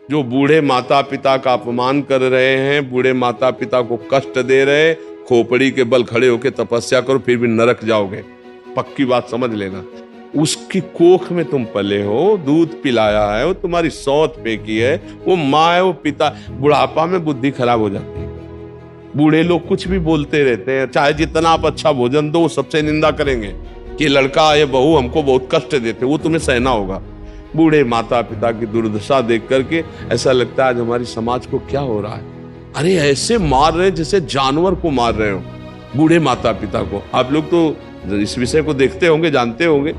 जो बूढ़े माता पिता का अपमान कर रहे हैं, बूढ़े माता पिता को कष्ट दे रहे, खोपड़ी के बल खड़े होकर तपस्या करो फिर भी नरक जाओगे। पक्की बात समझ लेना। उसकी कोख में तुम पले हो, दूध पिलाया है, वो तुम्हारी सौत फेंकी है, वो माँ है, वो पिता। बुढ़ापा में बुद्धि खराब हो जाती है। बूढ़े लोग कुछ भी बोलते रहते हैं, चाहे जितना आप अच्छा भोजन दो, वो सबसे निंदा करेंगे कि लड़का ये बहू हमको बहुत कष्ट देते, वो तुम्हें सहना होगा। बूढ़े माता पिता की दुर्दशा देख करके ऐसा लगता है आज हमारी समाज को क्या हो रहा है। अरे ऐसे मार रहे जैसे जानवर को मार रहे हो, बूढ़े माता पिता को। आप लोग तो इस विषय को देखते होंगे, जानते होंगे।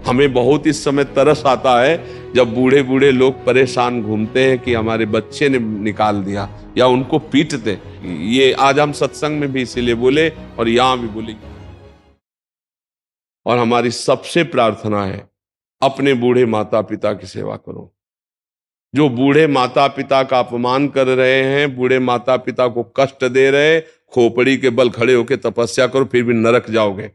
हमें बहुत इस समय तरस आता है जब बूढ़े बूढ़े लोग परेशान घूमते हैं कि हमारे बच्चे ने निकाल दिया या उनको पीटते। ये आज हम सत्संग में भी इसीलिए बोले और यहां भी बोले। और हमारी सबसे प्रार्थना है, अपने बूढ़े माता पिता की सेवा करो। जो बूढ़े माता पिता का अपमान कर रहे हैं, बूढ़े माता पिता को कष्ट दे रहे, खोपड़ी के बल खड़े होकर तपस्या करो फिर भी नरक जाओगे।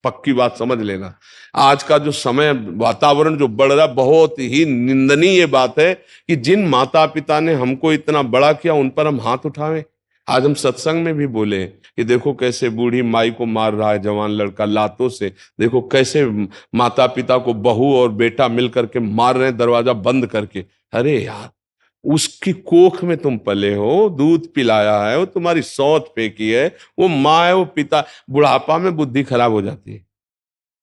पक्की बात समझ लेना। आज का जो समय वातावरण जो बढ़ रहा, बहुत ही निंदनीय बात है कि जिन माता पिता ने हमको इतना बड़ा किया उन पर हम हाथ उठावें। आज हम सत्संग में भी बोले कि देखो कैसे बूढ़ी माई को मार रहा है जवान लड़का लातों से, देखो कैसे माता पिता को बहू और बेटा मिल करके मार रहे हैं दरवाजा बंद करके। अरे यार, उसकी कोख में तुम पले हो, दूध पिलाया है, वो तुम्हारी सौत फेंकी है, वो माँ है, वो पिता। बुढ़ापा में बुद्धि खराब हो जाती है।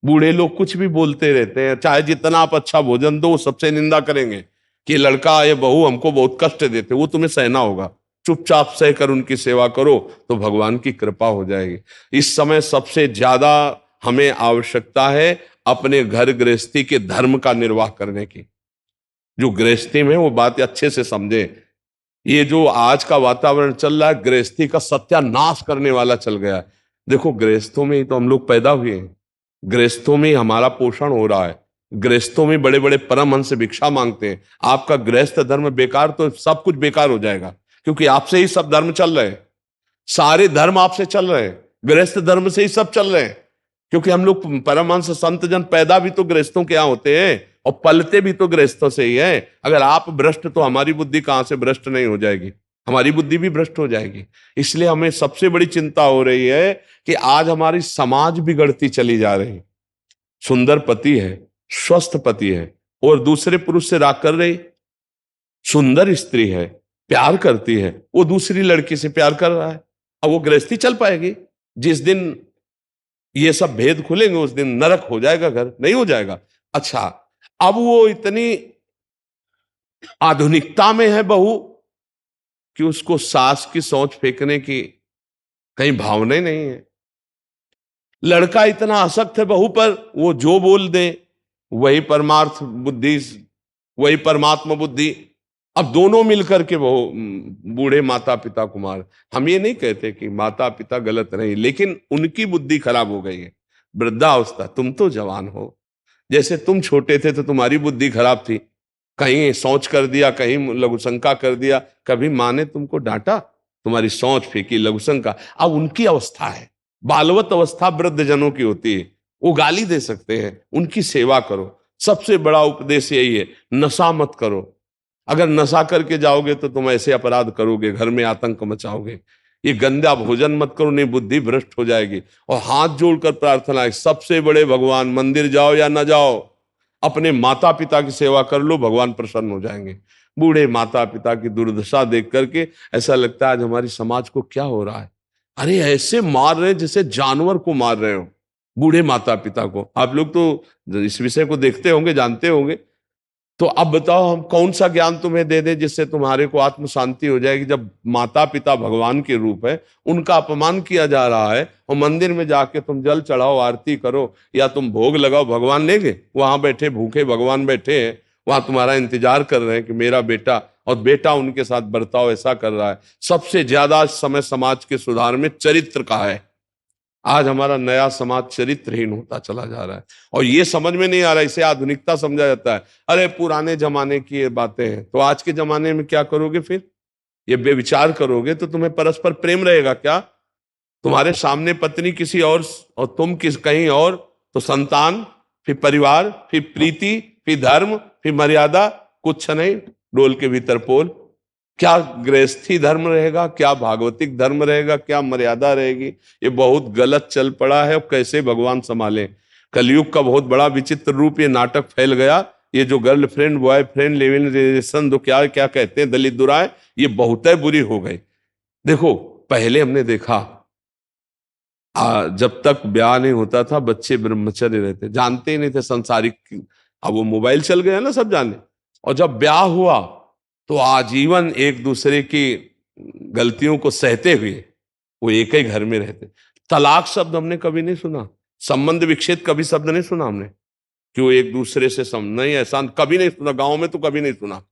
बूढ़े लोग कुछ भी बोलते रहते हैं, चाहे जितना आप अच्छा भोजन दो, वो सबसे निंदा करेंगे कि लड़का ये बहू हमको बहुत कष्ट देते, वो तुम्हें सहना होगा। चुपचाप सहकर उनकी सेवा करो तो भगवान की कृपा हो जाएगी। इस समय सबसे ज्यादा हमें आवश्यकता है अपने घर गृहस्थी के धर्म का निर्वाह करने की। जो गृहस्थी में वो बात अच्छे से समझे। ये जो आज का वातावरण चल रहा है, गृहस्थी का सत्यानाश करने वाला चल गया है। देखो गृहस्थों में ही तो हम लोग पैदा हुए हैं, गृहस्थों में ही हमारा पोषण हो रहा है, गृहस्थों में बड़े बड़े परमहंस से भिक्षा मांगते हैं। आपका गृहस्थ धर्म बेकार तो सब कुछ बेकार हो जाएगा, क्योंकि आपसे ही सब धर्म चल रहे हैं। सारे धर्म आपसे चल रहे हैं, गृहस्थ धर्म से ही सब चल रहे हैं। क्योंकि हम लोग परमहंस संत जन पैदा भी तो गृहस्थों के यहाँ होते हैं और पलते भी तो गृहस्थों से ही है। अगर आप भ्रष्ट तो हमारी बुद्धि कहां से भ्रष्ट नहीं हो जाएगी, हमारी बुद्धि भी भ्रष्ट हो जाएगी। इसलिए हमें सबसे बड़ी चिंता हो रही है कि आज हमारी समाज बिगड़ती चली जा रही। सुंदर पति है, स्वस्थ पति है और दूसरे पुरुष से राग कर रही। सुंदर स्त्री है, प्यार करती है, वो दूसरी लड़की से प्यार कर रहा है। अब वो गृहस्थी चल पाएगी? जिस दिन ये सब भेद खुलेंगे उस दिन नरक हो जाएगा घर, नहीं हो जाएगा। अच्छा, अब वो इतनी आधुनिकता में है बहू कि उसको सास की सोच फेंकने की कहीं भावना ही नहीं है। लड़का इतना आसक्त है बहू पर, वो जो बोल दे वही परमार्थ बुद्धि, वही परमात्मा बुद्धि। अब दोनों मिलकर के वो बूढ़े माता पिता को मार। हम ये नहीं कहते कि माता पिता गलत नहीं, लेकिन उनकी बुद्धि खराब हो गई है। वृद्धावस्था, तुम तो जवान हो, जैसे तुम छोटे थे तो तुम्हारी बुद्धि खराब थी, कहीं सोच कर दिया, कहीं लघुशंका कर दिया, कभी माँ ने तुमको डांटा, तुम्हारी सोच फेंकी लघुशंका। अब उनकी अवस्था है, बालवत अवस्था वृद्ध जनों की होती है, वो गाली दे सकते हैं, उनकी सेवा करो। सबसे बड़ा उपदेश यही है, नशा मत करो। अगर नशा करके जाओगे तो तुम ऐसे अपराध करोगे, घर में आतंक मचाओगे। ये गंदा भोजन मत करो, नहीं बुद्धि भ्रष्ट हो जाएगी। और हाथ जोड़कर प्रार्थना है, सबसे बड़े भगवान, मंदिर जाओ या ना जाओ, अपने माता पिता की सेवा कर लो, भगवान प्रसन्न हो जाएंगे। बूढ़े माता पिता की दुर्दशा देख करके ऐसा लगता है आज हमारी समाज को क्या हो रहा है। अरे ऐसे मार रहे जैसे जानवर को मार रहे हो, बूढ़े माता पिता को। आप लोग तो इस विषय को देखते होंगे, जानते होंगे। तो अब बताओ हम कौन सा ज्ञान तुम्हें दे दे जिससे तुम्हारे को आत्म शांति हो जाएगी। जब माता पिता भगवान के रूप है, उनका अपमान किया जा रहा है, और मंदिर में जाके तुम जल चढ़ाओ, आरती करो या तुम भोग लगाओ, भगवान लेंगे? वहां बैठे भूखे भगवान बैठे हैं, वहां तुम्हारा इंतजार कर रहे हैं कि मेरा बेटा, और बेटा उनके साथ बर्ताव ऐसा कर रहा है। सबसे ज्यादा समय समाज के सुधार में चरित्र का है। आज हमारा नया समाज चरित्रहीन होता चला जा रहा है, और ये समझ में नहीं आ रहा, इसे आधुनिकता समझा जाता है। अरे पुराने जमाने की ये बातें हैं, तो आज के जमाने में क्या करोगे फिर? ये बेविचार करोगे तो तुम्हें परस्पर प्रेम रहेगा क्या? तुम्हारे सामने पत्नी किसी और तुम किस कहीं और, तो संतान, फिर परिवार, फिर प्रीति, फिर धर्म, फिर मर्यादा, कुछ नहीं। डोल के भीतर पोल। क्या गृहस्थी धर्म रहेगा, क्या भागवतिक धर्म रहेगा, क्या मर्यादा रहेगी? ये बहुत गलत चल पड़ा है। और कैसे भगवान संभाले? कलयुग का बहुत बड़ा विचित्र रूप ये नाटक फैल गया। ये जो girlfriend boyfriend live in relation, जो क्या क्या कहते हैं दलित दुराए, ये बहुत बुरी हो गई। देखो, पहले हमने देखा जब तक ब्याह नहीं होता था बच्चे ब्रह्मचर्य रहते, जानते ही नहीं थे संसारिक। अब वो मोबाइल चल गया ना सब जाने। और जब ब्याह हुआ तो आजीवन एक दूसरे की गलतियों को सहते हुए वो एक ही घर में रहते। तलाक शब्द हमने कभी नहीं सुना, संबंध विच्छेद कभी शब्द नहीं सुना हमने कि वो एक दूसरे से नहीं, ऐसा कभी नहीं सुना, गांव में तो कभी नहीं सुना।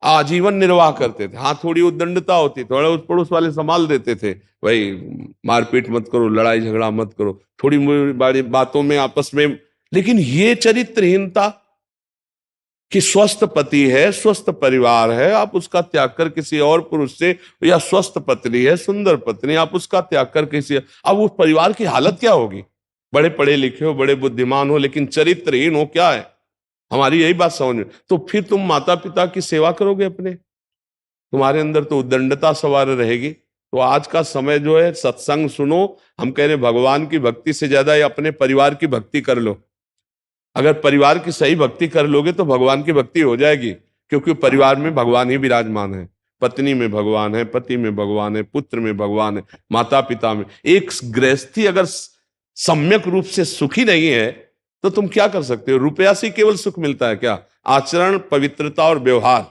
आजीवन निर्वाह करते थे। हाँ, थोड़ी उद्दंडता होती, थोड़ा उस पड़ोस वाले संभाल देते थे, भाई मारपीट मत करो, लड़ाई झगड़ा मत करो, थोड़ी बड़ी बातों में आपस में। लेकिन ये चरित्रहीनता कि स्वस्थ पति है, स्वस्थ परिवार है, आप उसका त्याग कर किसी और पुरुष से, या स्वस्थ पत्नी है, सुंदर पत्नी, आप उसका त्याग कर किसी, अब उस परिवार की हालत क्या होगी? बड़े पढ़े लिखे हो, बड़े बुद्धिमान हो, लेकिन चरित्रहीन हो, क्या है? हमारी यही बात समझ में। तो फिर तुम माता पिता की सेवा करोगे अपने? तुम्हारे अंदर तो उद्दंडता सवार रहेगी। तो आज का समय जो है, सत्संग सुनो। हम कह रहे भगवान की भक्ति से ज्यादा ये अपने परिवार की भक्ति कर लो। अगर परिवार की सही भक्ति कर लोगे तो भगवान की भक्ति हो जाएगी, क्योंकि परिवार में भगवान ही विराजमान है। पत्नी में भगवान है, पति में भगवान है, पुत्र में भगवान है, माता पिता में। एक गृहस्थी अगर सम्यक रूप से सुखी नहीं है तो तुम क्या कर सकते हो? रुपया से केवल सुख मिलता है क्या? आचरण, पवित्रता और व्यवहार,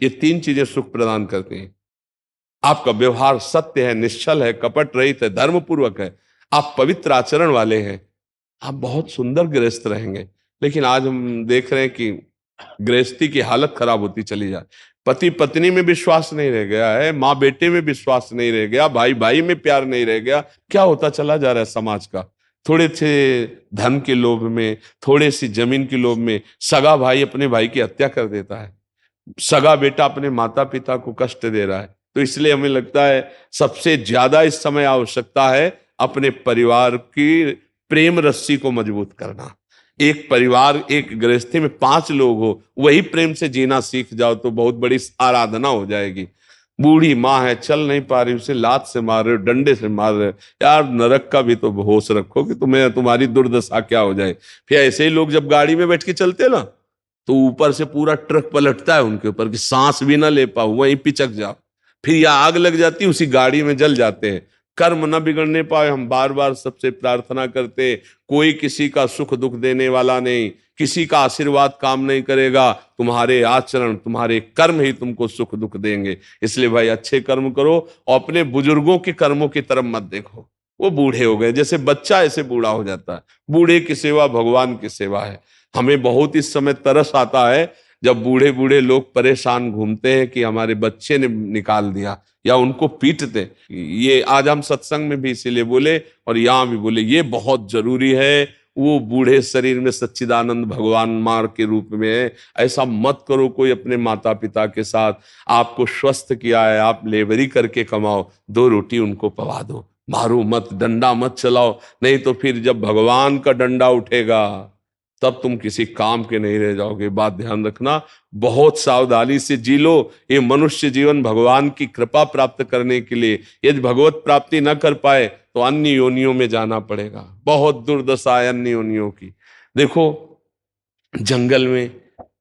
ये तीन चीजें सुख प्रदान करती हैं। आपका व्यवहार सत्य है, निश्चल है, कपट रहित है, धर्म पूर्वक है, आप पवित्र आचरण वाले हैं, आप बहुत सुंदर गृहस्थ रहेंगे। लेकिन आज हम देख रहे हैं कि गृहस्थी की हालत खराब होती चली जाए। पति पत्नी में विश्वास नहीं रह गया है, माँ बेटे में विश्वास नहीं रह गया, भाई भाई में प्यार नहीं रह गया। क्या होता चला जा रहा है समाज का? थोड़े से धन के लोभ में, थोड़े सी जमीन के लोभ में सगा भाई अपने भाई की हत्या कर देता है, सगा बेटा अपने माता पिता को कष्ट दे रहा है। तो इसलिए हमें लगता है सबसे ज्यादा इस समय आवश्यकता है अपने परिवार की प्रेम रस्सी को मजबूत करना। एक परिवार, एक गृहस्थी में 5 लोग हो, वही प्रेम से जीना सीख जाओ तो बहुत बड़ी आराधना हो जाएगी। बूढ़ी माँ है, चल नहीं पा रही, उसे लात से मार रहे हो, डंडे से मार रहे हो, यार नरक का भी तो होश रखो कि तुम्हें, तुम्हारी दुर्दशा क्या हो जाए। फिर ऐसे ही लोग जब गाड़ी में बैठ के चलते ना तो ऊपर से पूरा ट्रक पलटता है उनके ऊपर कि सांस भी ना ले पाओ, वहीं पिचक जाओ। फिर या आग लग जाती, उसी गाड़ी में जल जाते हैं। कर्म न बिगड़ने पाए, हम बार बार सबसे प्रार्थना करते, कोई किसी का सुख दुख देने वाला नहीं, किसी का आशीर्वाद काम नहीं करेगा, तुम्हारे आचरण, तुम्हारे कर्म ही तुमको सुख दुख देंगे। इसलिए भाई अच्छे कर्म करो और अपने बुजुर्गों के कर्मों की तरफ मत देखो। वो बूढ़े हो गए, जैसे बच्चा ऐसे बूढ़ा हो जाता है। बूढ़े की सेवा भगवान की सेवा है। हमें बहुत इस समय तरस आता है जब बूढ़े बूढ़े लोग परेशान घूमते हैं कि हमारे बच्चे ने निकाल दिया, या उनको पीटते। ये आज हम सत्संग में भी इसीलिए बोले और यहाँ भी बोले, ये बहुत जरूरी है। वो बूढ़े शरीर में सच्चिदानंद भगवान मां के रूप में है। ऐसा मत करो कोई अपने माता पिता के साथ। आपको स्वस्थ किया है, आप लेबरी करके कमाओ, 2 रोटी उनको पवा दो, मारो मत, डंडा मत चलाओ। नहीं तो फिर जब भगवान का डंडा उठेगा तब तुम किसी काम के नहीं रह जाओगे। बात ध्यान रखना, बहुत सावधानी से जी लो। ये मनुष्य जीवन भगवान की कृपा प्राप्त करने के लिए, यदि भगवत प्राप्ति न कर पाए तो अन्य योनियों में जाना पड़ेगा। बहुत दुर्दशा है अन्य योनियों की। देखो, जंगल में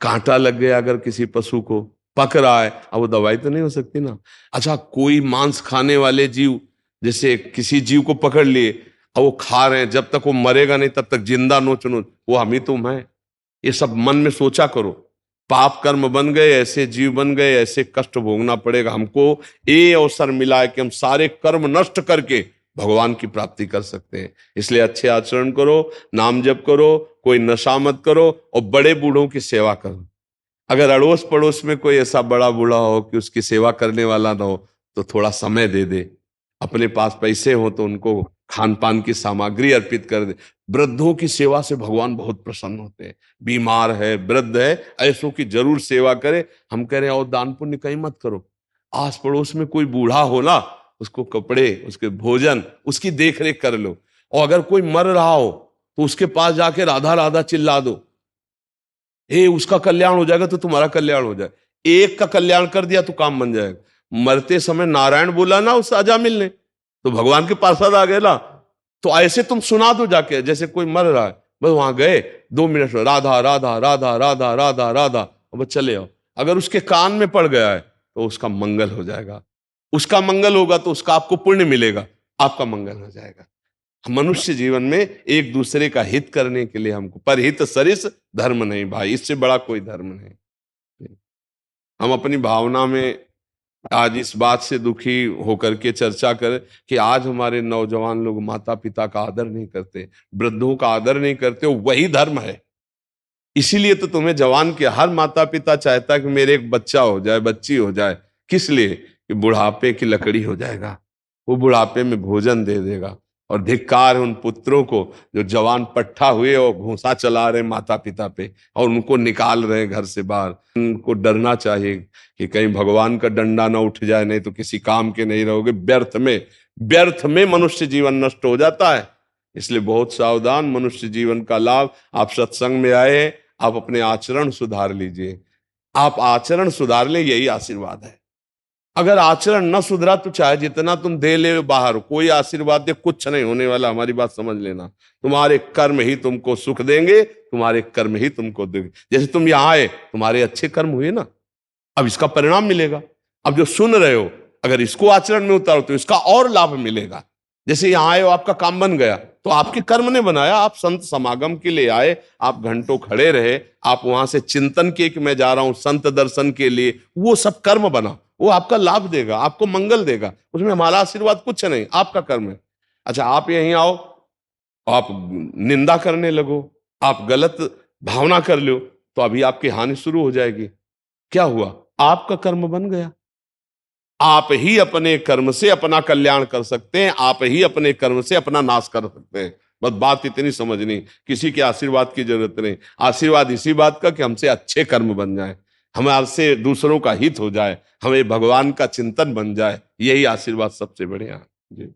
कांटा लग गया अगर किसी पशु को, पक रहा है, अब वो दवाई तो नहीं हो सकती ना। अच्छा, कोई मांस खाने वाले जीव, जैसे किसी जीव को पकड़ लिए और वो खा रहे हैं, जब तक वो मरेगा नहीं तब तक जिंदा नोच नोच, वो हम ही तुम है। ये सब मन में सोचा करो। पाप कर्म बन गए, ऐसे जीव बन गए, ऐसे कष्ट भोगना पड़ेगा हमको। ये अवसर मिला है कि हम सारे कर्म नष्ट करके भगवान की प्राप्ति कर सकते हैं। इसलिए अच्छे आचरण करो, नाम जप करो, कोई नशा मत करो और बड़े बूढ़ों की सेवा करो। अगर अड़ोस पड़ोस में कोई ऐसा बड़ा बूढ़ा हो कि उसकी सेवा करने वाला ना हो तो थोड़ा समय दे दे। अपने पास पैसे हो तो उनको खान पान की सामग्री अर्पित कर दे। वृद्धों की सेवा से भगवान बहुत प्रसन्न होते हैं। बीमार है, वृद्ध है, ऐसों की जरूर सेवा करे। हम कह रहे हैं और दान पुण्य कहीं मत करो। आस पड़ोस में कोई बूढ़ा हो ना, उसको कपड़े, उसके भोजन, उसकी देख रेख कर लो। और अगर कोई मर रहा हो तो उसके पास जाके राधा राधा चिल्ला दो। ए, उसका कल्याण हो जाएगा तो तुम्हारा कल्याण हो जाए। एक का कल्याण कर दिया तो काम बन जाएगा। मरते समय नारायण बोला ना उस अजामिल ने, तो भगवान के पार्षद आ गए ना। तो ऐसे तुम सुना दो जाके, जैसे कोई मर रहा है, बस वहां गए 2 मिनट में राधा राधा राधा राधा राधा राधा, और बस चले आओ। अगर उसके कान में पड़ गया है तो उसका मंगल हो जाएगा, उसका मंगल होगा तो उसका आपको पुण्य मिलेगा, आपका मंगल हो जाएगा। मनुष्य जीवन में एक दूसरे का हित करने के लिए हमको, परहित सरिस धर्म नहीं भाई, इससे बड़ा कोई धर्म नहीं। हम अपनी भावना में आज इस बात से दुखी होकर के चर्चा करें कि आज हमारे नौजवान लोग माता पिता का आदर नहीं करते, वृद्धों का आदर नहीं करते, वही धर्म है। इसीलिए तो तुम्हें जवान के हर माता पिता चाहता है कि मेरे एक बच्चा हो जाए, बच्ची हो जाए। किस लिए? कि बुढ़ापे की लकड़ी हो जाएगा, वो बुढ़ापे में भोजन दे देगा। और धिक्कार है उन पुत्रों को जो जवान पट्ठा हुए और घूंसा चला रहे माता पिता पे और उनको निकाल रहे घर से बाहर। उनको डरना चाहिए कि कहीं भगवान का डंडा ना उठ जाए, नहीं तो किसी काम के नहीं रहोगे। व्यर्थ में मनुष्य जीवन नष्ट हो जाता है। इसलिए बहुत सावधान। मनुष्य जीवन का लाभ, आप सत्संग में आए, आप अपने आचरण सुधार लीजिए। आप आचरण सुधार ले, यही आशीर्वाद है। अगर आचरण न सुधरा तो चाहे जितना तुम दे ले बाहर, कोई आशीर्वाद दे कुछ नहीं होने वाला। हमारी बात समझ लेना। तुम्हारे कर्म ही तुमको सुख देंगे, तुम्हारे कर्म ही तुमको देंगे। जैसे तुम यहाँ आए, तुम्हारे अच्छे कर्म हुए ना, अब इसका परिणाम मिलेगा। अब जो सुन रहे हो, अगर इसको आचरण में उतारो तो इसका और लाभ मिलेगा। जैसे यहाँ आए हो, आपका काम बन गया, तो आपके कर्म ने बनाया। आप संत समागम के लिए आए, आप घंटों खड़े रहे, आप वहां से चिंतन किए कि मैं जा रहा हूं संत दर्शन के लिए, वो सब कर्म बना, वो आपका लाभ देगा, आपको मंगल देगा। उसमें हमारा आशीर्वाद कुछ नहीं, आपका कर्म है। अच्छा, आप यहीं आओ, आप निंदा करने लगो, आप गलत भावना कर लो, तो अभी आपकी हानि शुरू हो जाएगी। क्या हुआ? आपका कर्म बन गया। आप ही अपने कर्म से अपना कल्याण कर सकते हैं, आप ही अपने कर्म से अपना नाश कर सकते हैं। बस बात इतनी समझनी, किसी के आशीर्वाद की जरूरत नहीं। आशीर्वाद इसी बात का कि हमसे अच्छे कर्म बन जाए, हमारे दूसरों का हित हो जाए, हमें भगवान का चिंतन बन जाए। यही आशीर्वाद सबसे बढ़िया है जी।